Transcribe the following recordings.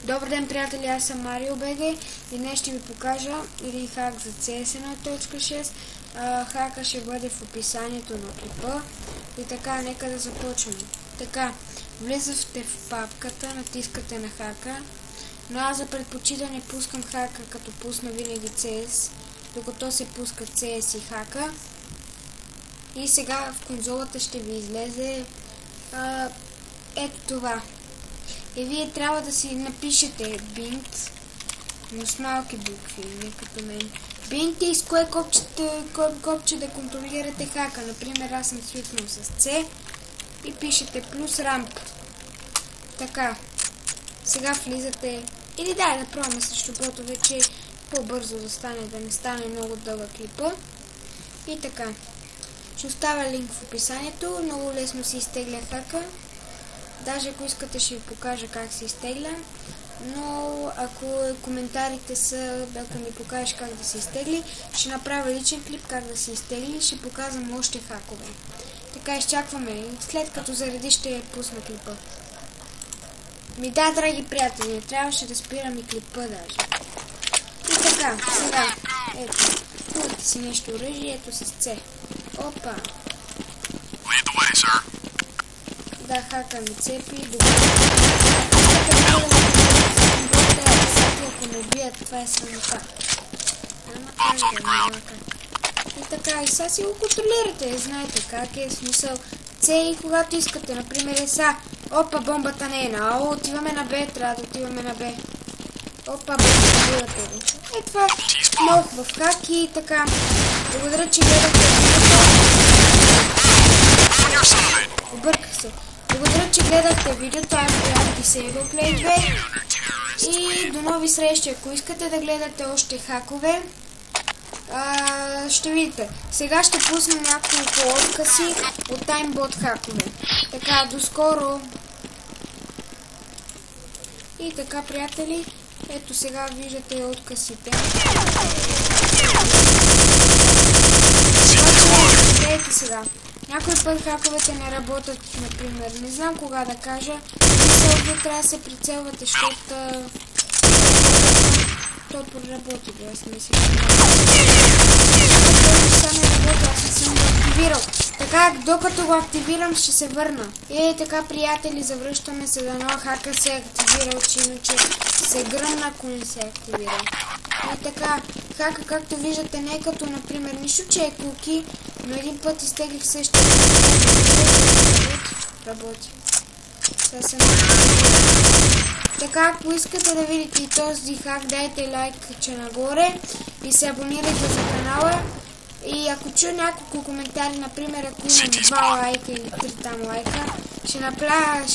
Добър ден, приятели, аз съм Марио БГ и днес ще ви покажа един хак за CS 1.6. Хака ще бъде в описанието на клипа и така, нека да започнем. Така, влизате в папката, натискате на хака, но аз за предпочитане пускам хака, като пусна винаги CS, докато се пуска CS и хака. И сега в конзолата ще ви излезе ето това. И вие трябва да си напишете bint, но с малки букви, не като мен. Bint и с кое копче да контролирате хака. Например, аз съм свикнал с C и пишете плюс ramp. Така. Сега влизате. Или да пробваме срещу бота, вече по-бързо да стане, да не стане много дълъг клипа. И така. Ще оставя линк в описанието. Много лесно се изтегля хака. Даже ако искате ще ви покажа как се изтегля, но ако коментарите са, ако ми покажеш как да се изтегли, ще направя личен клип как да се изтегли и ще показвам още хакове. Така, изчакваме, след като зареди ще пусна клипа. Да, драги приятели, трябваше да спирам и клипа даже. И така, сега, ето, купите си нещо оръжие, ето с C. Опа! Да, хака ми цепи, ако ме убият, това е срамота. И така, и сега си го контролирате, знаете как е, смисъл. С и когато искате, например е са, опа, бомбата не е на А, отиваме на Б, трябва да отиваме на Б. Опа, бомбата го. Е това, много в хак и така. Благодаря, че гледахте видеото. Обърках се. Благодаря, че гледахте видеото, аз бях Disable Play 2 и до нови срещи. Ако искате да гледате още хакове, ще видите. Сега ще пусна няколко откъси от TimeBot хакове. Така, до скоро. И така, приятели, ето сега виждате откъсите. Ето сега. Някой път хаковете не работят, например. Не знам кога да кажа. Мисля, трябва да се прицелвате, защото то проработи, да аз мисля. Аз не съм го активирал. Така, докато го активирам, ще се върна. И така, приятели, завръщаме се да нова хака се е активирал, че иначе се гръмна, ако не се активира. И така, хака, както виждате, не е като, например, нищо, че е куки, но един път изтеглих същия. Работи. Така, ако искате да видите и този хак, дайте лайк, че нагоре и се абонирайте за канала. И ако чуя няколко коментари, например, ако имам 2 лайка или 3 там лайка, ще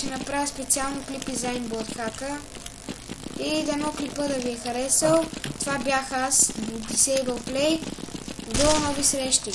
направя специално клипи за aimbot хака. И дано клипа да ви е харесал. Това бях аз, Disable Play. До нови срещи!